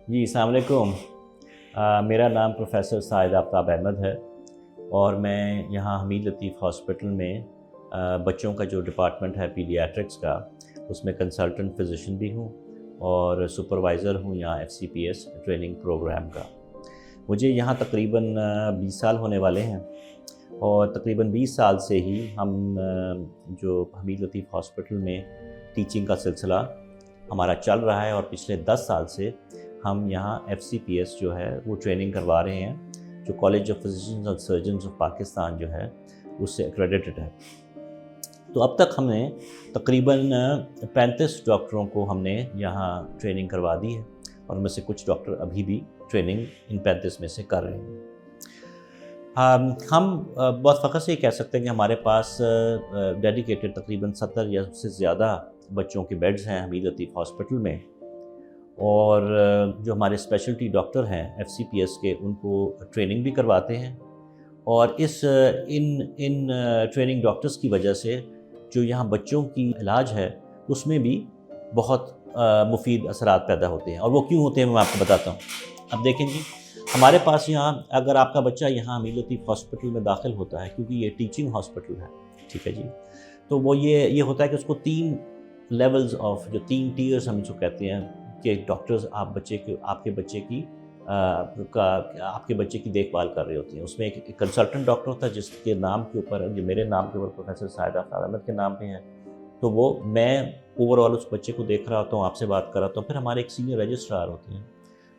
जी, अस्सलाम वालेकुम। मेरा नाम प्रोफ़ेसर साहिद आफ्ताब अहमद है और मैं यहाँ हमीद लतीफ़ हॉस्पिटल में बच्चों का जो डिपार्टमेंट है पीडियाट्रिक्स का, उसमें कंसल्टेंट फ़िज़िशियन भी हूँ और सुपरवाइज़र हूँ यहाँ एफसीपीएस ट्रेनिंग प्रोग्राम का। मुझे यहाँ तकरीबन 20 साल होने वाले हैं और तकरीबन 20 साल से ही हम जो हमीद लतीफ़ हॉस्पिटल में टीचिंग का सिलसिला हमारा चल रहा है और पिछले 10 साल से हम यहाँ एफसीपीएस जो है वो ट्रेनिंग करवा रहे हैं, जो college of physicians and surgeons of Pakistan जो है उससे एक्रेडिटेड है। तो अब तक हमने तकरीबन 35 डॉक्टरों को हमने यहाँ ट्रेनिंग करवा दी है और उनमें से कुछ डॉक्टर अभी भी ट्रेनिंग इन 35 में से कर रहे हैं। हम बहुत फ़ख्र से ये कह सकते हैं कि हमारे पास डेडिकेटेड तकरीबन 70 या उससे ज़्यादा बच्चों के बेड्स हैं हमीद लतीफ़ हॉस्पिटल में और जो हमारे स्पेशलिटी डॉक्टर हैं एफसीपीएस के, उनको ट्रेनिंग भी करवाते हैं और इन ट्रेनिंग डॉक्टर्स की वजह से जो यहाँ बच्चों की इलाज है उसमें भी बहुत मुफीद असरात पैदा होते हैं। और वो क्यों होते हैं मैं आपको बताता हूँ। अब देखें जी, हमारे पास यहाँ अगर आपका बच्चा यहाँ हमीद लतीफ़ हॉस्पिटल में दाखिल होता है, क्योंकि ये टीचिंग हॉस्पिटल है, ठीक है जी, तो वो ये होता है कि उसको 3 लेवल्स ऑफ, जो 3 टियर्स हम जो कहते हैं कि डॉक्टर्स आपके बच्चे की देखभाल कर रहे होते हैं। उसमें एक कंसल्टेंट डॉक्टर होता है जिसके नाम के ऊपर, जो मेरे नाम के ऊपर प्रोफेसर साहिद आफ्ताब अहमद के नाम पे है, तो वो मैं ओवरऑल उस बच्चे को देख रहा होता हूँ, आपसे बात कर रहा होता हूँ। फिर हमारे एक सीनियर रजिस्ट्रार होते हैं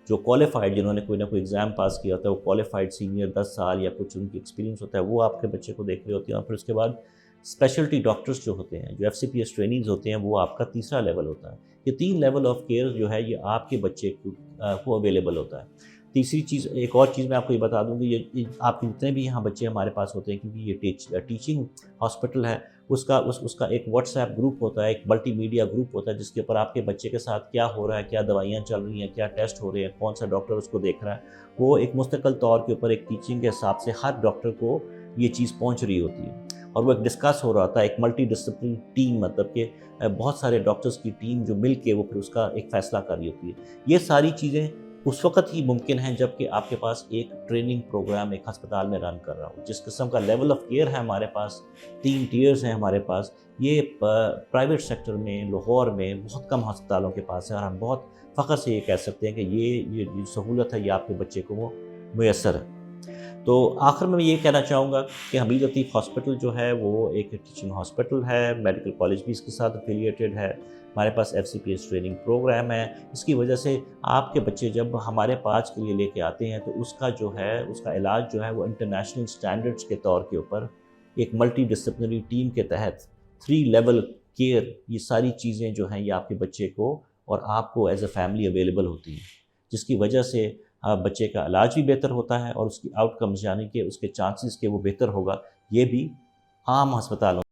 जो क्वालिफाइड, जिन्होंने कोई ना कोई एग्ज़ाम पास किया होता है, वो क्वालिफाइड सीनियर 10 साल या कुछ उनकी एक्सपीरियंस होता है, वो आपके बच्चे को देख रहे होते हैं। और फिर उसके बाद स्पेशलिटी डॉक्टर्स जो होते हैं, जो एफसीपीएस ट्रेनीज़ होते हैं, वो आपका तीसरा लेवल होता है। ये 3 लेवल ऑफ केयर जो है ये आपके बच्चे को अवेलेबल होता है। तीसरी चीज़, एक और चीज़ मैं आपको ये बता दूँ कि ये आपके जितने भी यहाँ बच्चे हमारे पास होते हैं, क्योंकि ये टीचिंग हॉस्पिटल है, उसका एक व्हाट्सएप ग्रुप होता है, एक मल्टीमीडिया ग्रुप होता है जिसके ऊपर आपके बच्चे के साथ क्या हो रहा है, क्या दवाइयाँ चल रही हैं, क्या टेस्ट हो रहे हैं, कौन सा डॉक्टर उसको देख रहा है, वो एक मुस्तकिल तौर के ऊपर एक टीचिंग के हिसाब से हर डॉक्टर को ये चीज़ पहुँच रही होती है और वो एक डिस्कस हो रहा था, एक मल्टी डिसिप्लिन टीम, मतलब कि बहुत सारे डॉक्टर्स की टीम जो मिल के वो फिर उसका एक फ़ैसला कर रही होती है। ये सारी चीज़ें उस वक़्त ही मुमकिन है जबकि आपके पास एक ट्रेनिंग प्रोग्राम एक अस्पताल में रन कर रहा हो। जिस किस्म का लेवल ऑफ़ केयर है हमारे पास, 3 टियर्स हैं हमारे पास, ये प्राइवेट सेक्टर में, लाहौर में बहुत कम अस्पतालों के पास है और हम बहुत फ़ख्र से ये कह सकते हैं कि ये जो सहूलत है ये आपके बच्चे को वो मुयस्सर है। तो आखिर में मैं ये कहना चाहूँगा कि हमीद लतीफ़ हॉस्पिटल जो है वो एक टीचिंग हॉस्पिटल है, मेडिकल कॉलेज भी इसके साथ एफिलिएटेड है, हमारे पास एफसीपीएस ट्रेनिंग प्रोग्राम है। इसकी वजह से आपके बच्चे जब हमारे पास के लिए लेके आते हैं तो उसका जो है, उसका इलाज जो है वो इंटरनेशनल स्टैंडर्ड्स के तौर के ऊपर एक मल्टी डिसिप्लिनरी टीम के तहत 3 लेवल केयर, ये सारी चीज़ें जो हैं ये आपके बच्चे को और आपको एज अ फैमिली अवेलेबल होती हैं, जिसकी वजह से बच्चे का इलाज भी बेहतर होता है और उसकी आउटकम्स, यानी कि उसके चांसेस के वो बेहतर होगा, ये भी आम अस्पतालों